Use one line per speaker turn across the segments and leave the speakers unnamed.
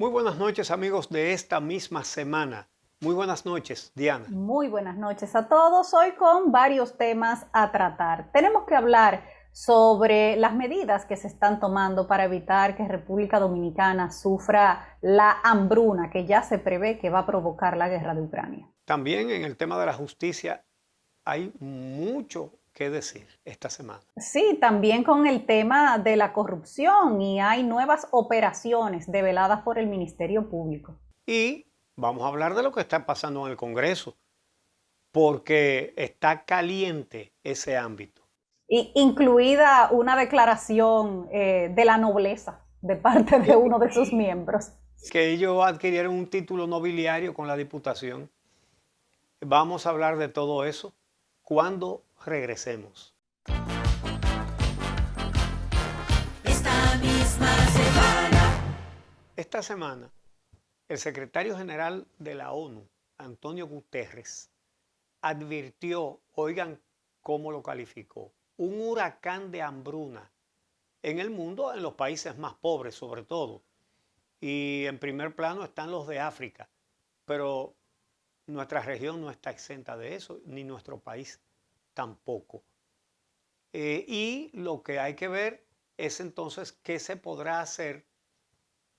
Muy buenas noches, amigos de esta misma semana. Muy buenas noches, Diana.
Muy buenas noches a todos. Hoy con varios temas a tratar. Tenemos que hablar sobre las medidas que se están tomando para evitar que República Dominicana sufra la hambruna que ya se prevé que va a provocar la guerra de Ucrania.
También en el tema de la justicia hay mucho que decir esta semana.
Sí, también con el tema de la corrupción y hay nuevas operaciones develadas por el Ministerio Público.
Y vamos a hablar de lo que está pasando en el Congreso, porque está caliente ese ámbito.
Y incluida una declaración de la nobleza de parte de uno de sus miembros.
Que ellos adquirieron un título nobiliario con la Diputación. Vamos a hablar de todo eso cuando regresemos. Esta semana, el secretario general de la ONU, Antonio Guterres, advirtió, oigan cómo lo calificó, un huracán de hambruna en el mundo, en los países más pobres sobre todo. Y en primer plano están los de África, pero nuestra región no está exenta de eso, ni nuestro país tampoco. Y lo que hay que ver es entonces qué se podrá hacer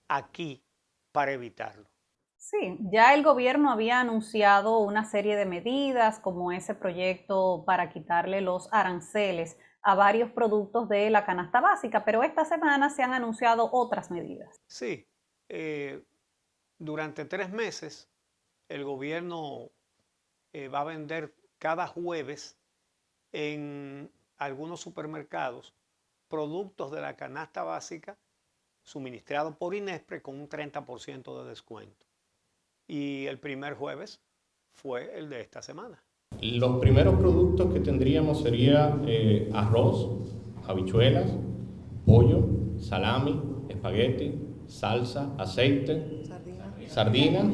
aquí para evitarlo.
Sí, ya el gobierno había anunciado una serie de medidas como ese proyecto para quitarle los aranceles a varios productos de la canasta básica, pero esta semana se han anunciado otras medidas.
Sí, durante 3 meses el gobierno va a vender cada jueves en algunos supermercados productos de la canasta básica suministrado por Inespre con un 30% de descuento. Y el primer jueves fue el de esta semana.
Los primeros productos que tendríamos sería arroz, habichuelas, pollo, salami, espagueti, salsa, aceite, sardinas.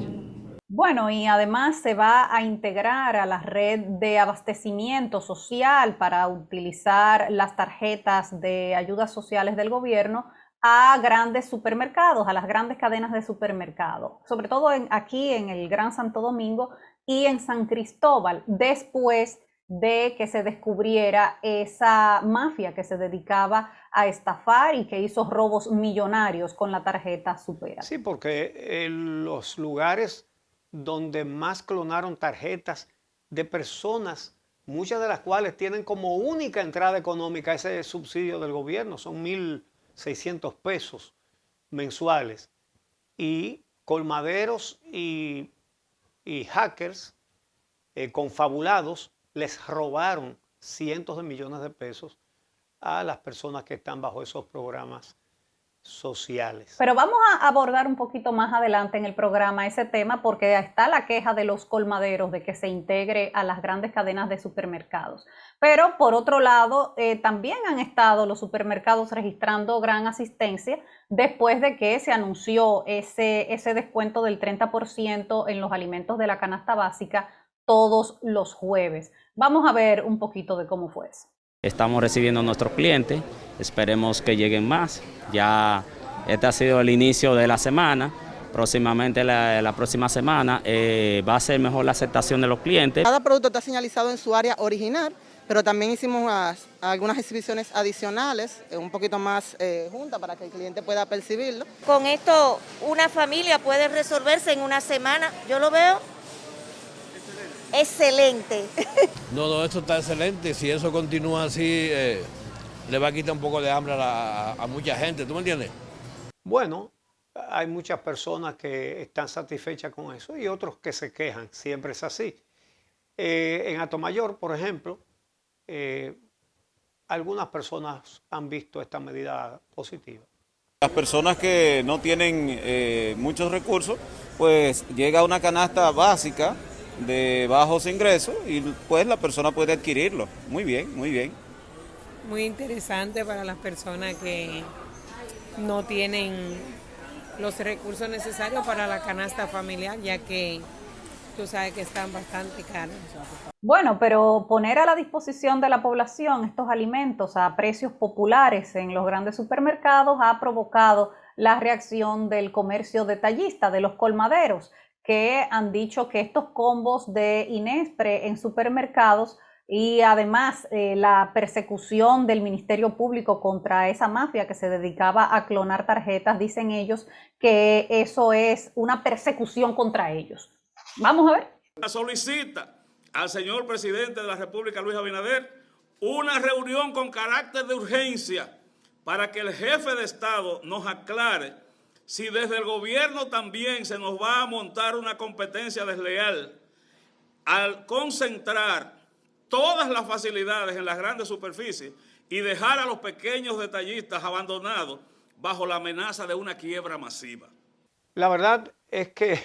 Bueno, y además se va a integrar a la red de abastecimiento social para utilizar las tarjetas de ayudas sociales del gobierno a grandes supermercados, a las grandes cadenas de supermercados, sobre todo aquí en el Gran Santo Domingo y en San Cristóbal, después de que se descubriera esa mafia que se dedicaba a estafar y que hizo robos millonarios con la tarjeta Supera.
Sí, porque los lugares donde más clonaron tarjetas de personas, muchas de las cuales tienen como única entrada económica ese subsidio del gobierno, son 1.600 pesos mensuales, y colmaderos y hackers confabulados les robaron cientos de millones de pesos a las personas que están bajo esos programas sociales.
Pero vamos a abordar un poquito más adelante en el programa ese tema porque está la queja de los colmaderos de que se integre a las grandes cadenas de supermercados. Pero por otro lado, también han estado los supermercados registrando gran asistencia después de que se anunció ese descuento del 30% en los alimentos de la canasta básica todos los jueves. Vamos a ver un poquito de cómo fue eso.
Estamos recibiendo a nuestros clientes, esperemos que lleguen más. Ya este ha sido el inicio de la semana, próximamente la próxima semana va a ser mejor la aceptación de los clientes.
Cada producto está señalizado en su área original, pero también hicimos algunas exhibiciones adicionales, un poquito más juntas para que el cliente pueda percibirlo.
Con esto una familia puede resolverse en una semana, yo lo veo excelente.
No, esto está excelente. Si eso continúa así, le va a quitar un poco de hambre a mucha gente. ¿Tú me entiendes?
Bueno, hay muchas personas que están satisfechas con eso y otros que se quejan. Siempre es así. En Atomayor, por ejemplo, algunas personas han visto esta medida positiva.
Las personas que no tienen muchos recursos, pues llega una canasta básica de bajos ingresos y pues la persona puede adquirirlo. Muy bien, muy bien.
Muy interesante para las personas que no tienen los recursos necesarios para la canasta familiar, ya que tú sabes que están bastante caros.
Bueno, pero poner a la disposición de la población estos alimentos a precios populares en los grandes supermercados ha provocado la reacción del comercio detallista, de los colmaderos, que han dicho que estos combos de Inespre en supermercados y además la persecución del Ministerio Público contra esa mafia que se dedicaba a clonar tarjetas, dicen ellos que eso es una persecución contra ellos. Vamos a ver.
Solicita al señor presidente de la República, Luis Abinader, una reunión con carácter de urgencia para que el jefe de Estado nos aclare si desde el gobierno también se nos va a montar una competencia desleal al concentrar todas las facilidades en las grandes superficies y dejar a los pequeños detallistas abandonados bajo la amenaza de una quiebra masiva.
La verdad es que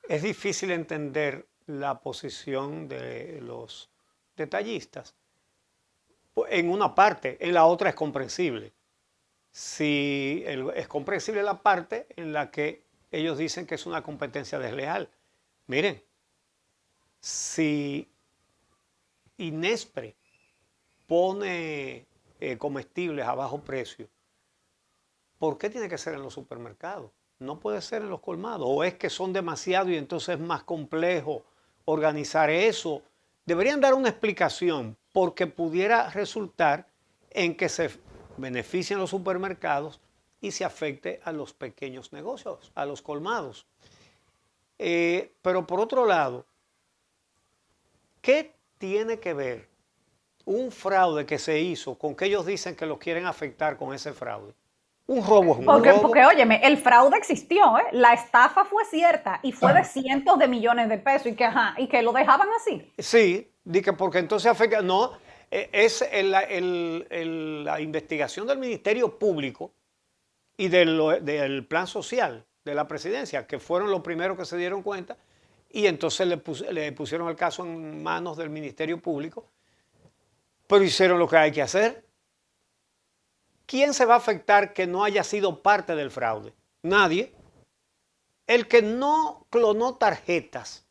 es difícil entender la posición de los detallistas. En una parte, en la otra es comprensible. Si es comprensible la parte en la que ellos dicen que es una competencia desleal. Miren, si Inespre pone comestibles a bajo precio, ¿por qué tiene que ser en los supermercados? No puede ser en los colmados. ¿O es que son demasiado y entonces es más complejo organizar eso? Deberían dar una explicación, porque pudiera resultar en que se beneficien los supermercados y se afecte a los pequeños negocios, a los colmados. Pero por otro lado, ¿qué tiene que ver un fraude que se hizo con que ellos dicen que los quieren afectar con ese fraude? Un robo es un robo.
Porque, óyeme, el fraude existió, ¿eh? La estafa fue cierta y fue de cientos de millones de pesos y que lo dejaban así.
Sí, porque entonces afecta. No, es la investigación del Ministerio Público y del Plan Social de la Presidencia, que fueron los primeros que se dieron cuenta, y entonces le pusieron el caso en manos del Ministerio Público, pero hicieron lo que hay que hacer. ¿Quién se va a afectar que no haya sido parte del fraude? Nadie. El que no clonó tarjetas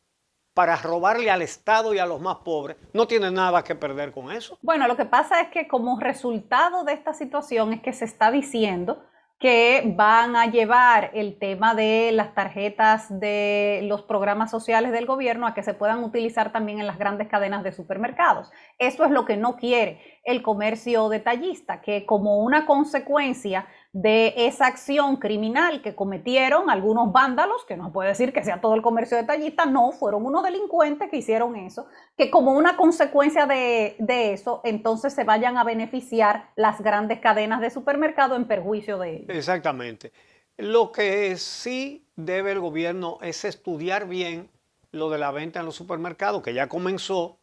para robarle al Estado y a los más pobres no tiene nada que perder con eso.
Bueno, lo que pasa es que como resultado de esta situación es que se está diciendo que van a llevar el tema de las tarjetas de los programas sociales del gobierno a que se puedan utilizar también en las grandes cadenas de supermercados. Eso es lo que no quiere el comercio detallista, que como una consecuencia de esa acción criminal que cometieron algunos vándalos, que no se puede decir que sea todo el comercio detallista, no, fueron unos delincuentes que hicieron eso, que como una consecuencia de eso, entonces se vayan a beneficiar las grandes cadenas de supermercado en perjuicio de ellos.
Exactamente. Lo que sí debe el gobierno es estudiar bien lo de la venta en los supermercados, que ya comenzó,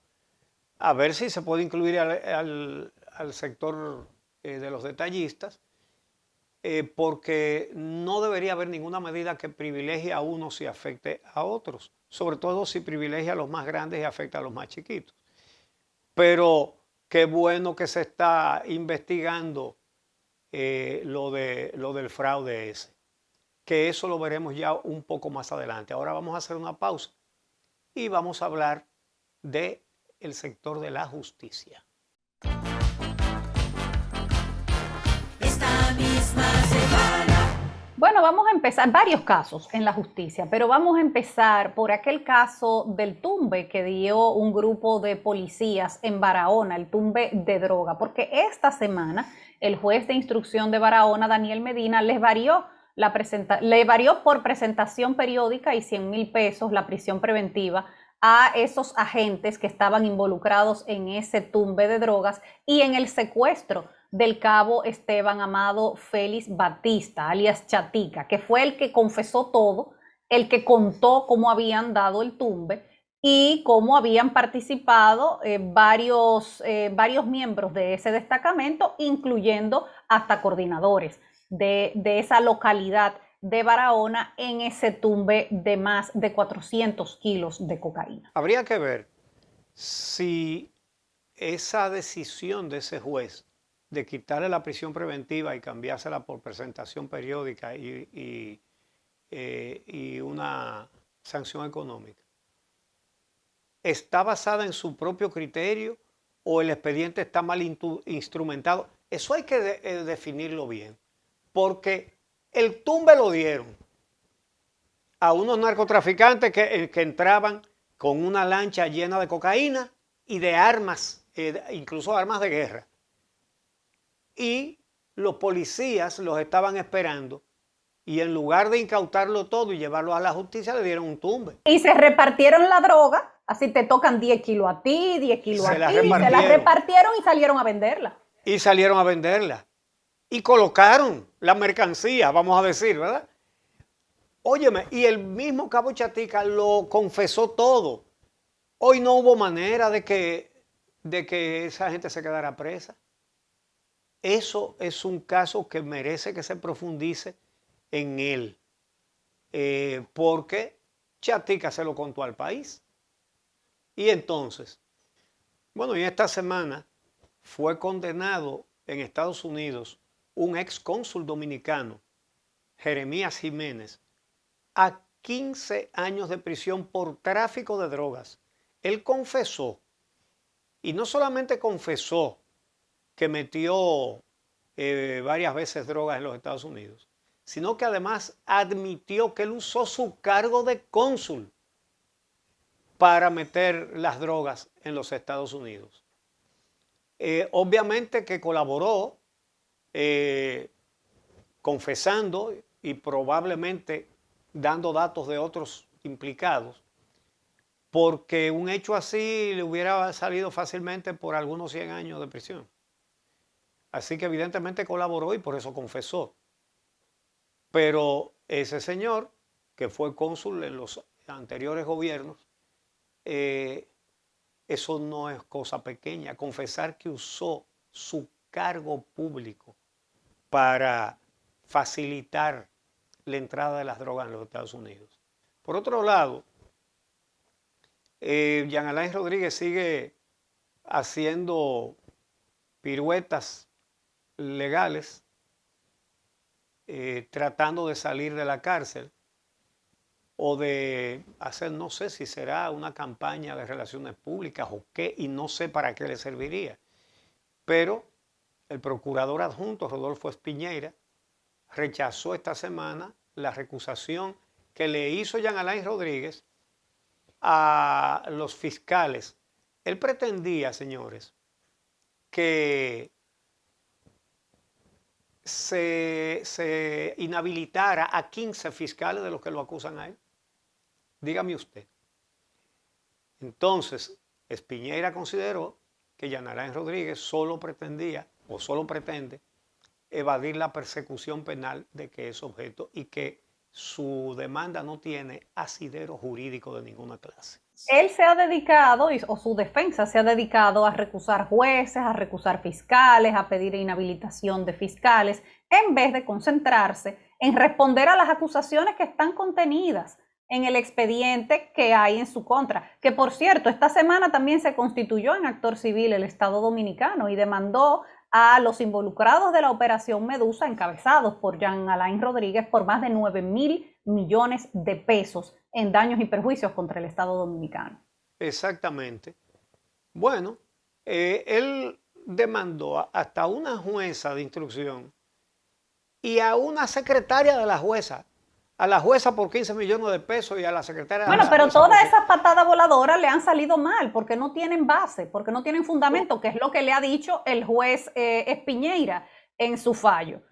a ver si se puede incluir al sector de los detallistas, porque no debería haber ninguna medida que privilegie a unos y afecte a otros, sobre todo si privilegia a los más grandes y afecta a los más chiquitos. Pero qué bueno que se está investigando lo del fraude ese, que eso lo veremos ya un poco más adelante. Ahora vamos a hacer una pausa y vamos a hablar del sector de la justicia.
Bueno, vamos a empezar, varios casos en la justicia, pero vamos a empezar por aquel caso del tumbe que dio un grupo de policías en Barahona, el tumbe de droga, porque esta semana el juez de instrucción de Barahona, Daniel Medina, le varió por presentación periódica y 100,000 pesos la prisión preventiva a esos agentes que estaban involucrados en ese tumbe de drogas y en el secuestro del cabo Esteban Amado Félix Batista, alias Chatica, que fue el que confesó todo, el que contó cómo habían dado el tumbe y cómo habían participado varios miembros de ese destacamento, incluyendo hasta coordinadores de esa localidad de Barahona en ese tumbe de más de 400 kilos de cocaína.
Habría que ver si esa decisión de ese juez de quitarle la prisión preventiva y cambiársela por presentación periódica y una sanción económica, está basada en su propio criterio o el expediente está mal instrumentado. Eso hay que definirlo bien, porque el tumbe lo dieron a unos narcotraficantes que entraban con una lancha llena de cocaína y de armas, incluso armas de guerra. Y los policías los estaban esperando y en lugar de incautarlo todo y llevarlo a la justicia, le dieron un tumbe.
Y se repartieron la droga, así te tocan 10 kilos a ti, 10 kilos a ti, se la repartieron y salieron a venderla.
Y salieron a venderla. Y colocaron la mercancía, vamos a decir, ¿verdad? Óyeme, y el mismo Cabo Chatica lo confesó todo. Hoy no hubo manera de que esa gente se quedara presa. Eso es un caso que merece que se profundice en él, porque Chatica se lo contó al país. Y entonces, bueno, y esta semana fue condenado en Estados Unidos un ex cónsul dominicano, Jeremías Jiménez, a 15 años de prisión por tráfico de drogas. Él confesó, y no solamente confesó que metió varias veces drogas en los Estados Unidos, sino que además admitió que él usó su cargo de cónsul para meter las drogas en los Estados Unidos. Obviamente que colaboró confesando y probablemente dando datos de otros implicados, porque un hecho así le hubiera salido fácilmente por algunos 100 años de prisión. Así que evidentemente colaboró y por eso confesó. Pero ese señor, que fue cónsul en los anteriores gobiernos, eso no es cosa pequeña. Confesar que usó su cargo público para facilitar la entrada de las drogas en los Estados Unidos. Por otro lado, Jean Alain Rodríguez sigue haciendo piruetas legales, tratando de salir de la cárcel o de hacer, no sé si será una campaña de relaciones públicas o qué, y no sé para qué le serviría. Pero el procurador adjunto, Rodolfo Espiñeira, rechazó esta semana la recusación que le hizo Jean Alain Rodríguez a los fiscales. Él pretendía, señores, que se inhabilitara a 15 fiscales de los que lo acusan a él. Dígame usted. Entonces, Espiñeira consideró que Jean Alain Rodríguez solo pretendía o solo pretende evadir la persecución penal de que es objeto y que su demanda no tiene asidero jurídico de ninguna clase.
Él se ha dedicado, o su defensa se ha dedicado a recusar jueces, a recusar fiscales, a pedir inhabilitación de fiscales, en vez de concentrarse en responder a las acusaciones que están contenidas en el expediente que hay en su contra. Que por cierto, esta semana también se constituyó en actor civil el Estado Dominicano y demandó a los involucrados de la Operación Medusa, encabezados por Jean Alain Rodríguez, por más de 9.000 millones de pesos en daños y perjuicios contra el Estado Dominicano.
Exactamente. Bueno, él demandó hasta a una jueza de instrucción y a una secretaria de la jueza. A la jueza por 15 millones de pesos y a la secretaria de la jueza.
Bueno, pero todas esas patadas voladoras le han salido mal porque no tienen base, porque no tienen fundamento, que es lo que le ha dicho el juez Espiñeira en su fallo.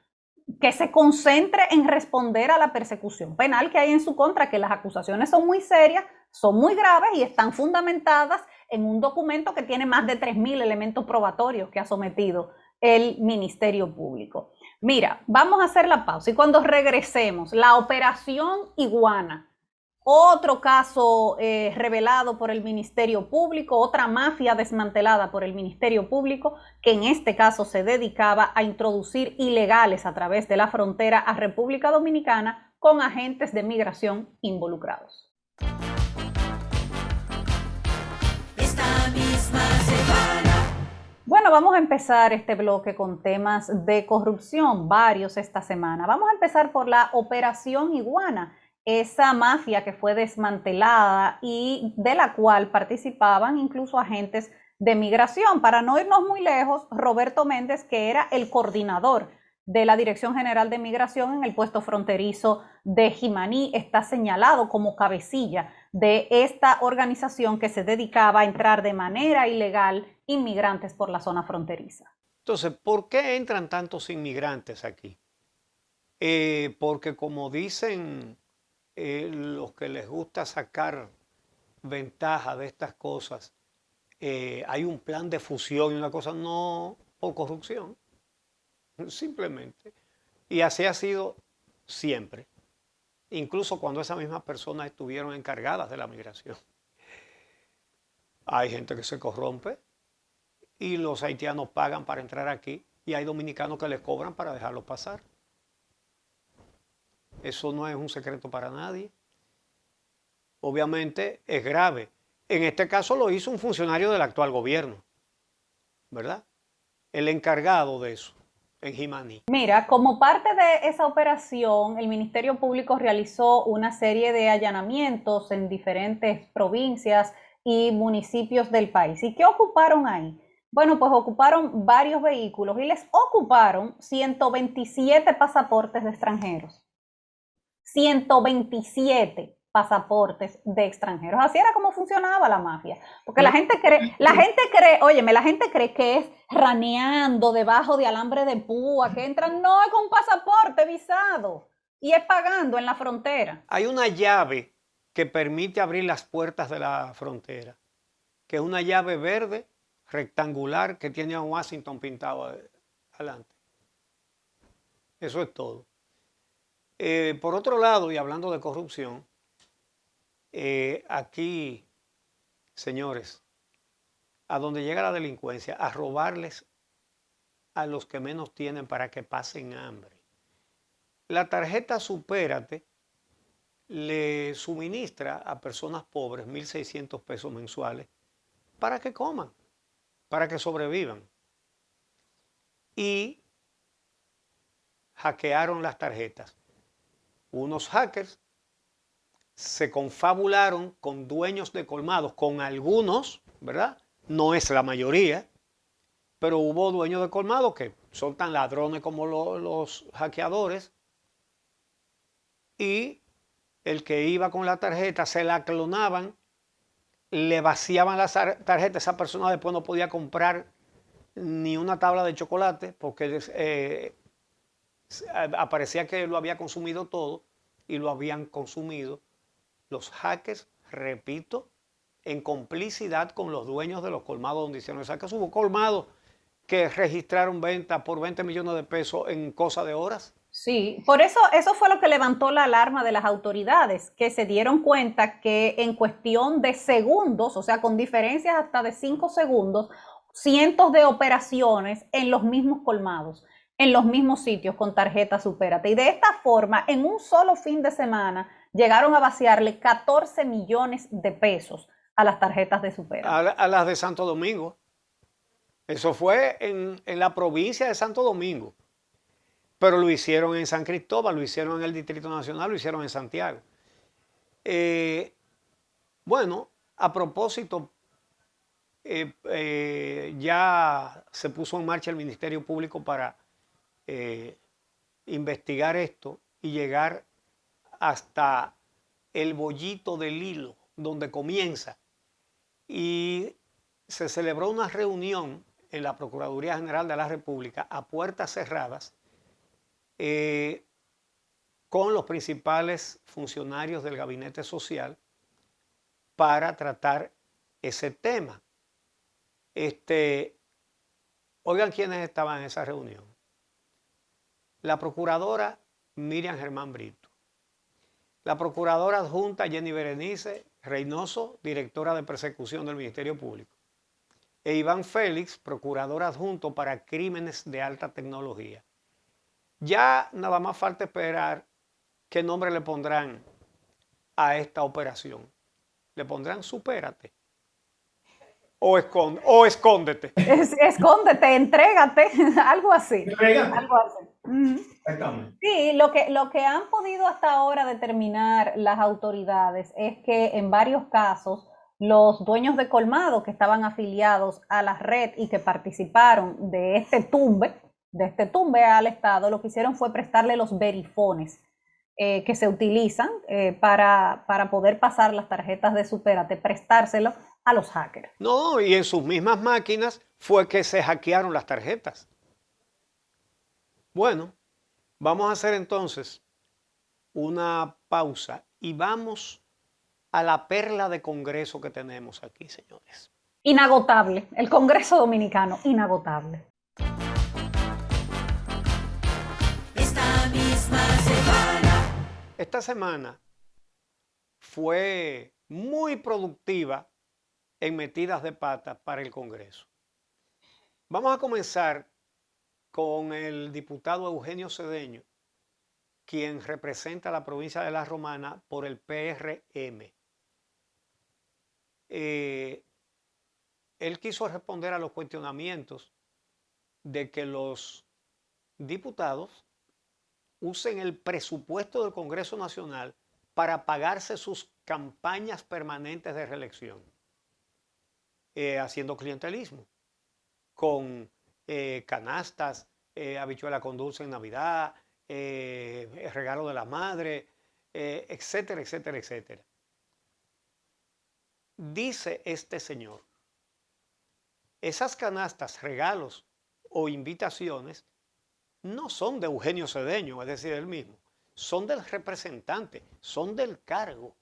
Que se concentre en responder a la persecución penal que hay en su contra, que las acusaciones son muy serias, son muy graves y están fundamentadas en un documento que tiene más de 3.000 elementos probatorios que ha sometido el Ministerio Público. Mira, vamos a hacer la pausa y cuando regresemos, la Operación Iguana, otro caso revelado por el Ministerio Público, otra mafia desmantelada por el Ministerio Público, que en este caso se dedicaba a introducir ilegales a través de la frontera a República Dominicana con agentes de migración involucrados.
Esta misma semana.
Bueno, vamos a empezar este bloque con temas de corrupción, varios esta semana. Vamos a empezar por la Operación Iguana. esa mafia que fue desmantelada y de la cual participaban incluso agentes de migración. Para no irnos muy lejos, Roberto Méndez, que era el coordinador de la Dirección General de Migración en el puesto fronterizo de Jimaní, está señalado como cabecilla de esta organización que se dedicaba a entrar de manera ilegal inmigrantes por la zona fronteriza.
Entonces, ¿por qué entran tantos inmigrantes aquí? Porque como dicen los que les gusta sacar ventaja de estas cosas, hay un plan de fusión y una cosa, no por corrupción, simplemente. Y así ha sido siempre, incluso cuando esas mismas personas estuvieron encargadas de la migración. Hay gente que se corrompe y los haitianos pagan para entrar aquí y hay dominicanos que les cobran para dejarlos pasar. Eso no es un secreto para nadie. Obviamente es grave. En este caso lo hizo un funcionario del actual gobierno, ¿verdad? El encargado de eso, en Jimaní.
Mira, como parte de esa operación, el Ministerio Público realizó una serie de allanamientos en diferentes provincias y municipios del país. ¿Y qué ocuparon ahí? Bueno, pues ocuparon varios vehículos y les ocuparon 127 pasaportes de extranjeros. 127 pasaportes de extranjeros. Así era como funcionaba la mafia. Porque la gente cree que es raneando debajo de alambre de púa, que entran, no, es con pasaporte visado y es pagando en la frontera.
Hay una llave que permite abrir las puertas de la frontera, que es una llave verde rectangular que tiene a Washington pintado adelante. Eso es todo. Por otro lado, y hablando de corrupción, aquí, señores, a donde llega la delincuencia, a robarles a los que menos tienen para que pasen hambre. La tarjeta Supérate le suministra a personas pobres 1.600 pesos mensuales para que coman, para que sobrevivan. Y hackearon las tarjetas. Unos hackers se confabularon con dueños de colmados, con algunos, ¿verdad? No es la mayoría, pero hubo dueños de colmados que son tan ladrones como los hackeadores, y el que iba con la tarjeta se la clonaban, le vaciaban la tarjeta, esa persona después no podía comprar ni una tabla de chocolate porque aparecía que lo había consumido todo y lo habían consumido los hackers, repito, en complicidad con los dueños de los colmados donde hicieron el saqueo. Hubo colmados que registraron venta por 20 millones de pesos en cosa de horas.
Sí, por eso fue lo que levantó la alarma de las autoridades, que se dieron cuenta que en cuestión de segundos, o sea, con diferencias hasta de 5 segundos, cientos de operaciones en los mismos colmados, en los mismos sitios con tarjeta Supérate. Y de esta forma, en un solo fin de semana, llegaron a vaciarle 14 millones de pesos a las tarjetas de Supérate.
A las de Santo Domingo. Eso fue en la provincia de Santo Domingo. Pero lo hicieron en San Cristóbal, lo hicieron en el Distrito Nacional, lo hicieron en Santiago. Bueno, a propósito, ya se puso en marcha el Ministerio Público para investigar esto y llegar hasta el bollito del hilo, donde comienza. Y se celebró una reunión en la Procuraduría General de la República a puertas cerradas con los principales funcionarios del Gabinete Social para tratar ese tema. Oigan quiénes estaban en esa reunión. La procuradora Miriam Germán Brito, la procuradora adjunta Jenny Berenice Reynoso, directora de persecución del Ministerio Público, e Iván Félix, procurador adjunto para crímenes de alta tecnología. Ya nada más falta esperar qué nombre le pondrán a esta operación. ¿Le pondrán Supérate? ¿O escóndete?
Escóndete, entrégate, algo así.
Algo así. Exactamente.
Sí, lo que han podido hasta ahora determinar las autoridades es que en varios casos los dueños de colmado que estaban afiliados a la red y que participaron de este tumbe al Estado, lo que hicieron fue prestarle los verifones que se utilizan para poder pasar las tarjetas de Supérate, prestárselo a los hackers.
No, y en sus mismas máquinas fue que se hackearon las tarjetas. Bueno, vamos a hacer entonces una pausa y vamos a la perla de Congreso que tenemos aquí, señores.
Inagotable, el Congreso Dominicano, inagotable.
Esta misma semana.
Esta semana fue muy productiva en metidas de pata para el Congreso. Vamos a comenzar con el diputado Eugenio Cedeño, quien representa a la provincia de La Romana por el PRM. Él quiso responder a los cuestionamientos de que los diputados usen el presupuesto del Congreso Nacional para pagarse sus campañas permanentes de reelección, haciendo clientelismo, con canastas, habichuela con dulce en Navidad, regalo de la madre, etcétera, etcétera, etcétera. Dice este señor, esas canastas, regalos o invitaciones no son de Eugenio Cedeño, es decir, él mismo, son del representante, son del cargo.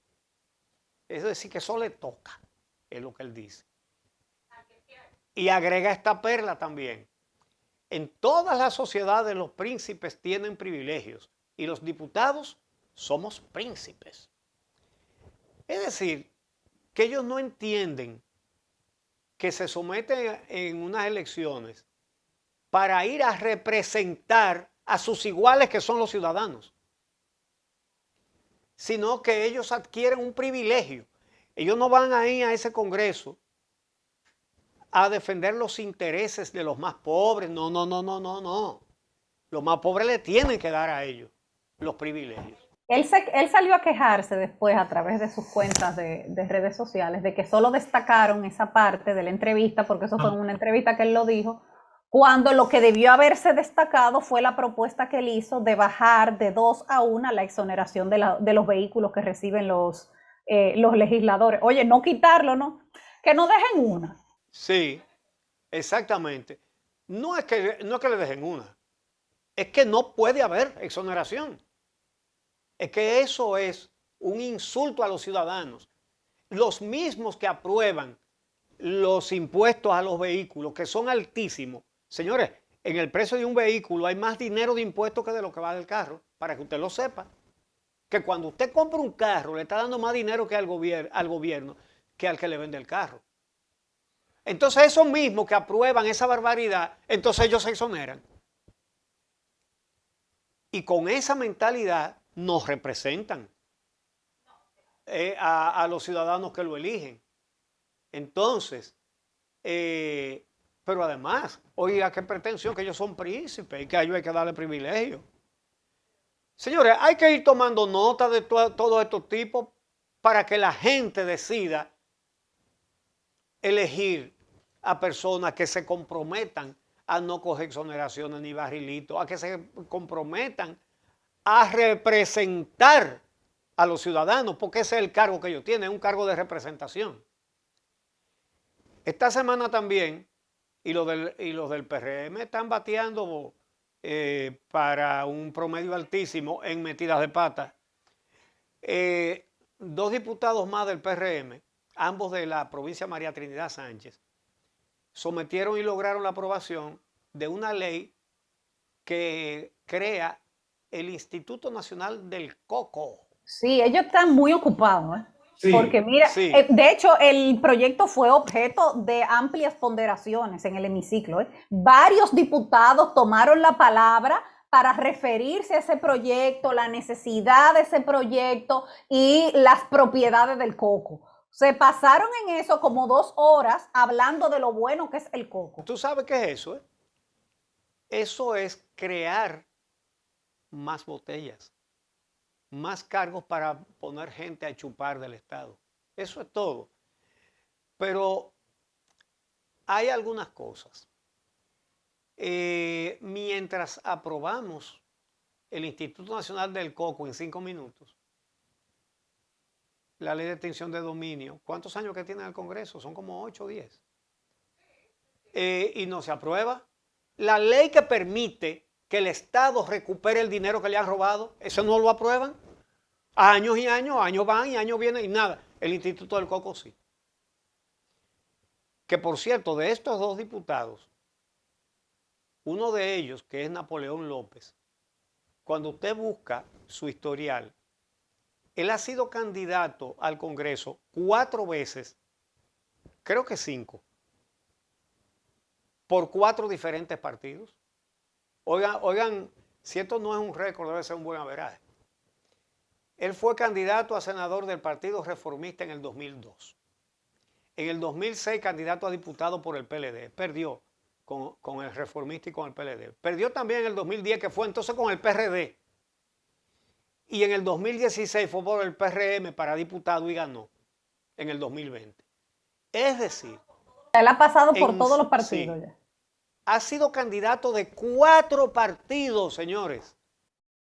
Es decir, que eso le toca, es lo que él dice. Y agrega esta perla también. En todas las sociedades los príncipes tienen privilegios y los diputados somos príncipes. Es decir, que ellos no entienden que se someten en unas elecciones para ir a representar a sus iguales que son los ciudadanos, sino que ellos adquieren un privilegio. Ellos no van a ir a ese Congreso a defender los intereses de los más pobres. No, no, no, no, no, no. Los más pobres le tienen que dar a ellos los privilegios.
Él salió a quejarse después a través de sus cuentas de redes sociales de que solo destacaron esa parte de la entrevista, porque eso fue una entrevista que él lo dijo, cuando lo que debió haberse destacado fue la propuesta que él hizo de bajar de 2 a 1 la exoneración de los vehículos que reciben los legisladores. Oye, no quitarlo, ¿no? Que no dejen una.
Sí, exactamente. No es que le dejen una, es que no puede haber exoneración. Es que eso es un insulto a los ciudadanos. Los mismos que aprueban los impuestos a los vehículos, que son altísimos. Señores, en el precio de un vehículo hay más dinero de impuestos que de lo que va del carro, para que usted lo sepa. Que cuando usted compra un carro, le está dando más dinero que al gobierno que al que le vende el carro. Entonces esos mismos que aprueban esa barbaridad, entonces ellos se exoneran. Y con esa mentalidad nos representan a los ciudadanos que lo eligen. Entonces, pero además, oiga, qué pretensión, que ellos son príncipes y que a ellos hay que darle privilegio. Señores, hay que ir tomando nota de todos estos tipos para que la gente decida elegir a personas que se comprometan a no coger exoneraciones ni barrilitos, a que se comprometan a representar a los ciudadanos, porque ese es el cargo que ellos tienen, es un cargo de representación. Esta semana también, y los del PRM están bateando para un promedio altísimo en metidas de pata. 2 diputados más del PRM, ambos de la provincia María Trinidad Sánchez, sometieron y lograron la aprobación de una ley que crea el Instituto Nacional del Coco.
Sí, ellos están muy ocupados, ¿eh?
Sí,
porque mira,
sí.
de hecho el proyecto fue objeto de amplias ponderaciones en el hemiciclo, ¿eh? Varios diputados tomaron la palabra para referirse a ese proyecto, la necesidad de ese proyecto y las propiedades del coco. Se pasaron en eso como 2 horas hablando de lo bueno que es el coco.
¿Tú sabes qué es eso? Eso es crear más botellas, más cargos para poner gente a chupar del Estado. Eso es todo. Pero hay algunas cosas. Mientras aprobamos el Instituto Nacional del Coco en 5 minutos, la ley de extinción de dominio, ¿cuántos años que tiene el Congreso? Son como 8 o 10. Y no se aprueba. La ley que permite que el Estado recupere el dinero que le han robado, eso no lo aprueban. Años y años, años van y años vienen y nada. El Instituto del Coco sí. Que por cierto, de estos 2 diputados, uno de ellos, que es Napoleón López, cuando usted busca su historial, él ha sido candidato al Congreso 4 veces, creo que 5, por 4 diferentes partidos. Oigan, si esto no es un récord, debe ser un buen averaje. Él fue candidato a senador del Partido Reformista en el 2002. En el 2006, candidato a diputado por el PLD. Perdió con el Reformista y con el PLD. Perdió también en el 2010, que fue entonces con el PRD. Y en el 2016 fue por el PRM para diputado y ganó en el 2020. Es decir...
Él ha pasado por todos los partidos ya.
Ha sido candidato de 4 partidos, señores.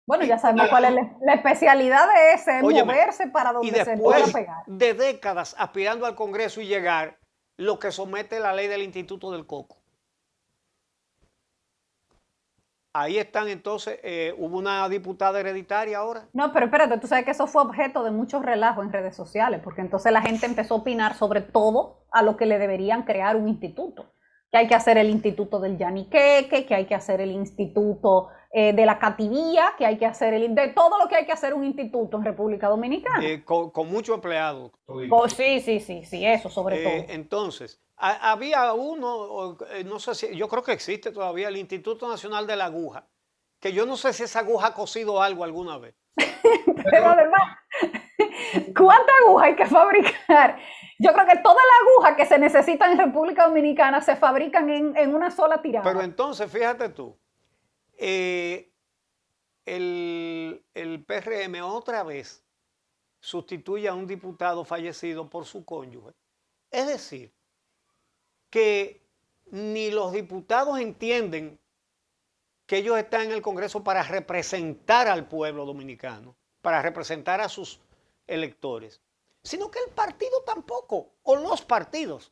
Bueno, ya sabemos cuál es la especialidad de ese, es moverse para donde se pueda pegar.
De décadas aspirando al Congreso y llegar, lo que somete la ley del Instituto del Coco. Ahí están entonces, hubo una diputada hereditaria ahora.
No, pero espérate, tú sabes que eso fue objeto de muchos relajos en redes sociales, porque entonces la gente empezó a opinar sobre todo a lo que le deberían crear un instituto. Que hay que hacer el instituto del Yaniqueque, que hay que hacer el instituto de la cativía, que hay que hacer de todo lo que hay que hacer un instituto en República Dominicana.
Con muchos empleados.
Sí, eso sobre todo.
Entonces, había uno, no sé si, yo creo que existe todavía, el Instituto Nacional de la Aguja, que yo no sé si esa aguja ha cosido algo alguna vez.
Pero además, ¿cuánta aguja hay que fabricar? Yo creo que todas las agujas que se necesitan en República Dominicana se fabrican en una sola tirada.
Pero entonces, fíjate tú, el PRM otra vez sustituye a un diputado fallecido por su cónyuge. Es decir, que ni los diputados entienden que ellos están en el Congreso para representar al pueblo dominicano, para representar a sus electores, sino que el partido tampoco, o los partidos.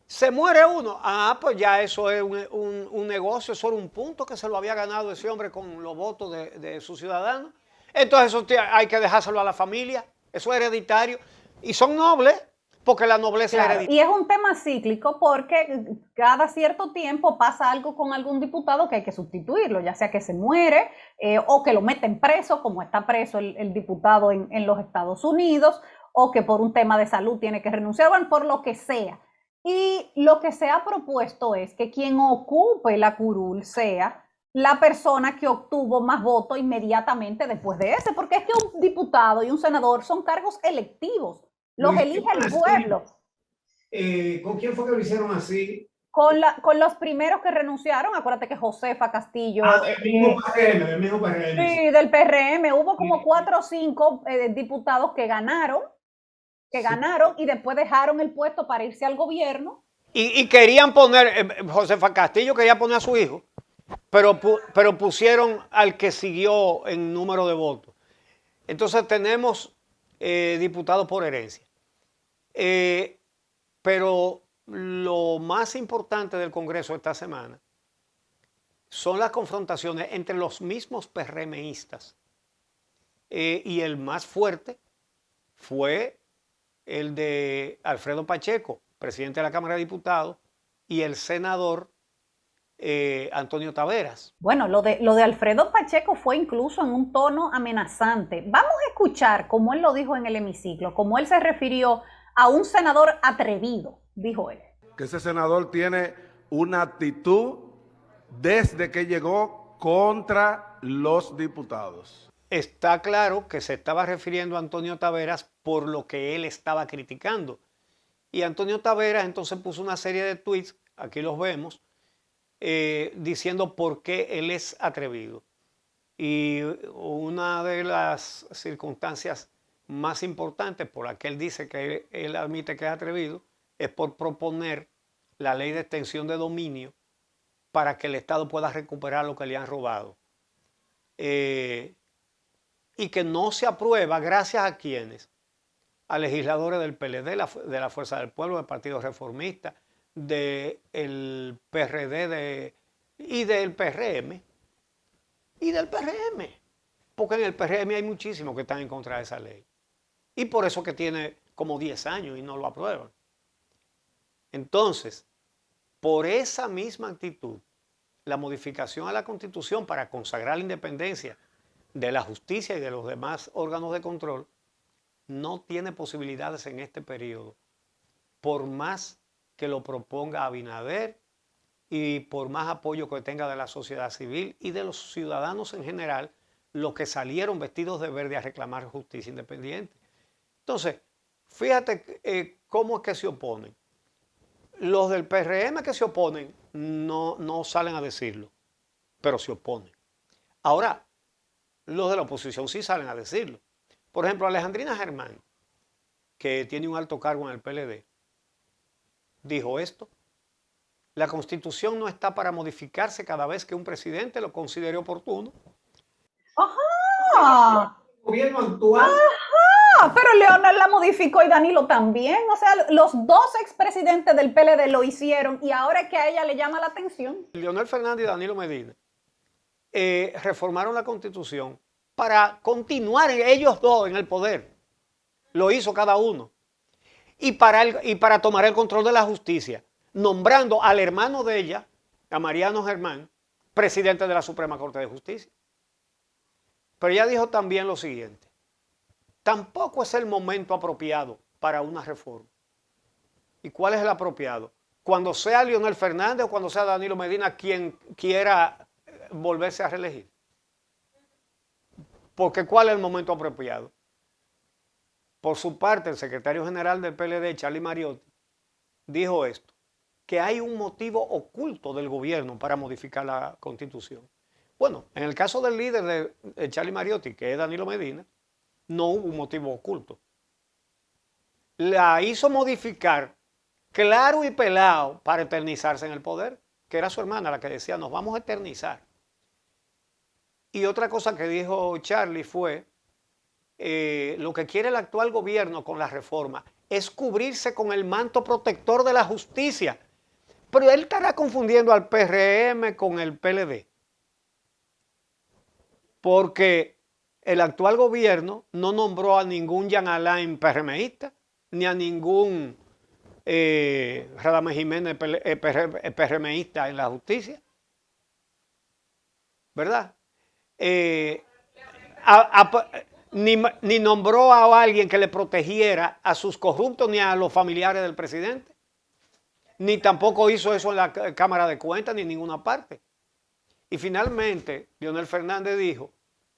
Se muere uno, pues ya eso es un negocio, eso era un punto que se lo había ganado ese hombre con los votos de sus ciudadanos. Entonces eso hay que dejárselo a la familia, eso es hereditario, y son nobles, porque la nobleza es hereditaria.
Y es un tema cíclico porque cada cierto tiempo pasa algo con algún diputado que hay que sustituirlo, ya sea que se muere o que lo meten preso, como está preso el diputado en los Estados Unidos, o que por un tema de salud tiene que renunciar, bueno, por lo que sea. Y lo que se ha propuesto es que quien ocupe la curul sea la persona que obtuvo más votos inmediatamente después de ese, porque es que un diputado y un senador son cargos electivos. Los elige el pueblo.
¿Con quién fue que lo hicieron así?
Con los primeros que renunciaron, acuérdate que Josefa Castillo...
del mismo PRM.
Sí, del PRM. Hubo como 4 o 5 diputados que ganaron y después dejaron el puesto para irse al gobierno.
Y querían poner, Josefa Castillo quería poner a su hijo, pero pusieron al que siguió en número de votos. Entonces tenemos diputados por herencia. Pero lo más importante del Congreso esta semana son las confrontaciones entre los mismos PRMistas. Y el más fuerte fue el de Alfredo Pacheco, presidente de la Cámara de Diputados, y el senador Antonio Taveras.
Bueno, lo de Alfredo Pacheco fue incluso en un tono amenazante. Vamos a escuchar cómo él lo dijo en el hemiciclo, cómo él se refirió a un senador atrevido, dijo él.
Que ese senador tiene una actitud desde que llegó contra los diputados.
Está claro que se estaba refiriendo a Antonio Taveras por lo que él estaba criticando. Y Antonio Taveras entonces puso una serie de tweets, aquí los vemos, diciendo por qué él es atrevido. Y una de las circunstancias más importantes por la que él dice que él admite que es atrevido es por proponer la ley de extensión de dominio para que el Estado pueda recuperar lo que le han robado. Y que no se aprueba gracias a quienes, a legisladores del PLD, de la Fuerza del Pueblo, del Partido Reformista, del PRD y del PRM. Y del PRM, porque en el PRM hay muchísimos que están en contra de esa ley. Y por eso que tiene como 10 años y no lo aprueban. Entonces, por esa misma actitud, la modificación a la Constitución para consagrar la independencia de la justicia y de los demás órganos de control no tiene posibilidades en este periodo, por más que lo proponga Abinader y por más apoyo que tenga de la sociedad civil y de los ciudadanos en general, los que salieron vestidos de verde a reclamar justicia independiente. Entonces, fíjate cómo es que se oponen. Los del PRM que se oponen no salen a decirlo, pero se oponen. Ahora, los de la oposición sí salen a decirlo. Por ejemplo, Alejandrina Germán, que tiene un alto cargo en el PLD, dijo esto: la Constitución no está para modificarse cada vez que un presidente lo considere oportuno.
¡Ajá!
El gobierno actual.
¡Ajá! Pero Leonel la modificó y Danilo también. O sea, los dos expresidentes del PLD lo hicieron y ahora es que a ella le llama la atención.
Leonel Fernández y Danilo Medina reformaron la Constitución para continuar ellos dos en el poder. Lo hizo cada uno. Y para tomar el control de la justicia, nombrando al hermano de ella, a Mariano Germán, presidente de la Suprema Corte de Justicia. Pero ella dijo también lo siguiente: tampoco es el momento apropiado para una reforma. ¿Y cuál es el apropiado? Cuando sea Leonel Fernández o cuando sea Danilo Medina quien quiera volverse a reelegir. Porque ¿cuál es el momento apropiado? Por su parte, el secretario general del PLD, Charlie Mariotti, dijo esto: que hay un motivo oculto del gobierno para modificar la Constitución. Bueno, en el caso del líder de Charlie Mariotti, que es Danilo Medina, no hubo un motivo oculto. La hizo modificar claro y pelado para eternizarse en el poder, que era su hermana la que decía: nos vamos a eternizar. Y otra cosa que dijo Charlie fue: lo que quiere el actual gobierno con la reforma es cubrirse con el manto protector de la justicia. Pero él estará confundiendo al PRM con el PLD. Porque el actual gobierno no nombró a ningún Jean Alain PRMista, ni a ningún Radamés Jiménez PRMista en la justicia. ¿Verdad? Ni nombró a alguien que le protegiera a sus corruptos ni a los familiares del presidente. Ni tampoco hizo eso en la Cámara de Cuentas ni en ninguna parte. Y finalmente, Leonel Fernández dijo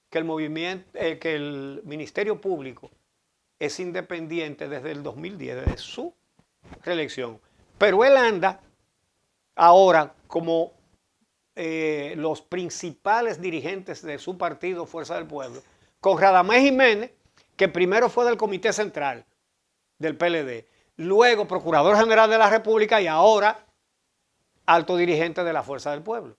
que el Ministerio Público es independiente desde el 2010, desde su reelección. Pero él anda ahora como los principales dirigentes de su partido, Fuerza del Pueblo, con Radamés Jiménez, que primero fue del Comité Central del PLD, luego Procurador General de la República y ahora alto dirigente de la Fuerza del Pueblo.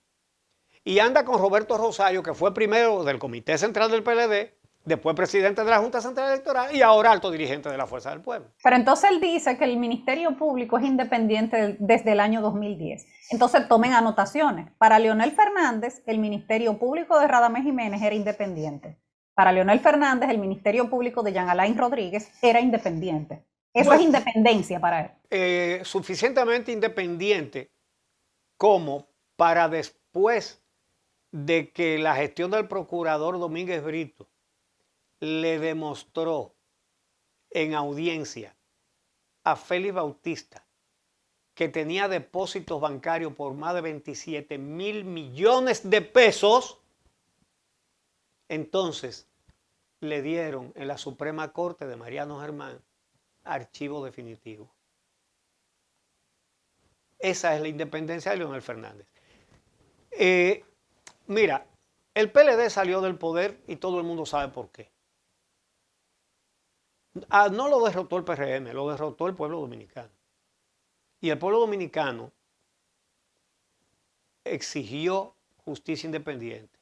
Y anda con Roberto Rosario, que fue primero del Comité Central del PLD, después presidente de la Junta Central Electoral y ahora alto dirigente de la Fuerza del Pueblo.
Pero entonces él dice que el Ministerio Público es independiente desde el año 2010. Entonces tomen anotaciones. Para Leonel Fernández, el Ministerio Público de Radamés Jiménez era independiente. Para Leonel Fernández, el Ministerio Público de Jean Alain Rodríguez era independiente. Eso es independencia para él.
Suficientemente independiente como para después de que la gestión del procurador Domínguez Brito le demostró en audiencia a Félix Bautista que tenía depósitos bancarios por más de 27,000 millones de pesos, entonces le dieron en la Suprema Corte de Mariano Germán archivo definitivo. Esa es la independencia de Leonel Fernández. Mira, El PLD salió del poder y todo el mundo sabe por qué. No lo derrotó el PRM, lo derrotó el pueblo dominicano. Y el pueblo dominicano exigió justicia independiente.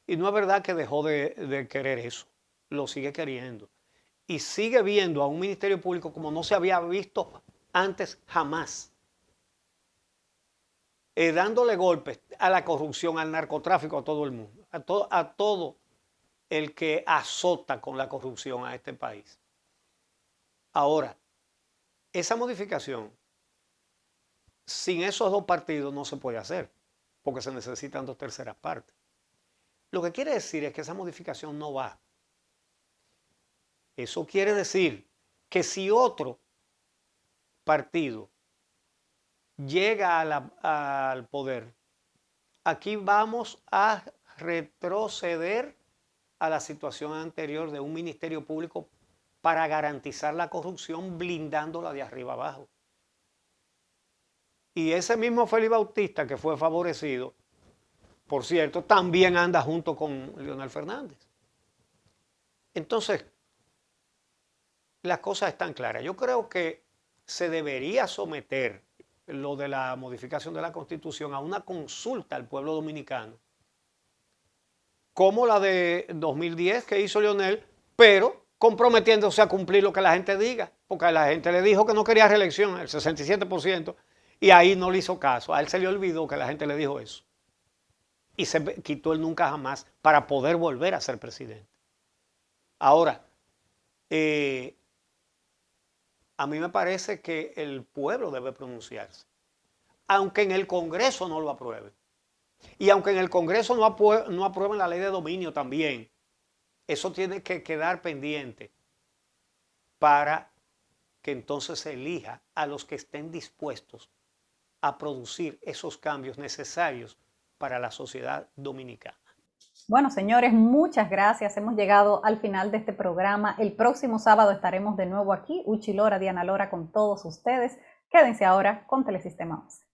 Y no es verdad que dejó de querer eso, lo sigue queriendo. Y sigue viendo a un ministerio público como no se había visto antes jamás. Dándole golpes a la corrupción, al narcotráfico, a todo el mundo, a todo el que azota con la corrupción a este país. Ahora, esa modificación, sin esos dos partidos no se puede hacer, porque se necesitan 2/3 partes. Lo que quiere decir es que esa modificación no va. Eso quiere decir que si otro partido llega al poder, aquí vamos a retroceder a la situación anterior de un ministerio público para garantizar la corrupción, blindándola de arriba abajo. Y ese mismo Félix Bautista, que fue favorecido, por cierto, también anda junto con Leonel Fernández. Entonces, las cosas están claras. Yo creo que se debería someter lo de la modificación de la Constitución a una consulta al pueblo dominicano, como la de 2010 que hizo Leonel, pero comprometiéndose a cumplir lo que la gente diga, porque la gente le dijo que no quería reelección, el 67%, y ahí no le hizo caso. A él se le olvidó que la gente le dijo eso. Y se quitó el nunca jamás para poder volver a ser presidente. Ahora, a mí me parece que el pueblo debe pronunciarse, aunque en el Congreso no lo aprueben. Y aunque en el Congreso no aprueben la ley de dominio también, eso tiene que quedar pendiente para que entonces se elija a los que estén dispuestos a producir esos cambios necesarios para la sociedad dominicana.
Bueno, señores, muchas gracias. Hemos llegado al final de este programa. El próximo sábado estaremos de nuevo aquí, Uchi Lora, Diana Lora, con todos ustedes. Quédense ahora con Telesistema 11.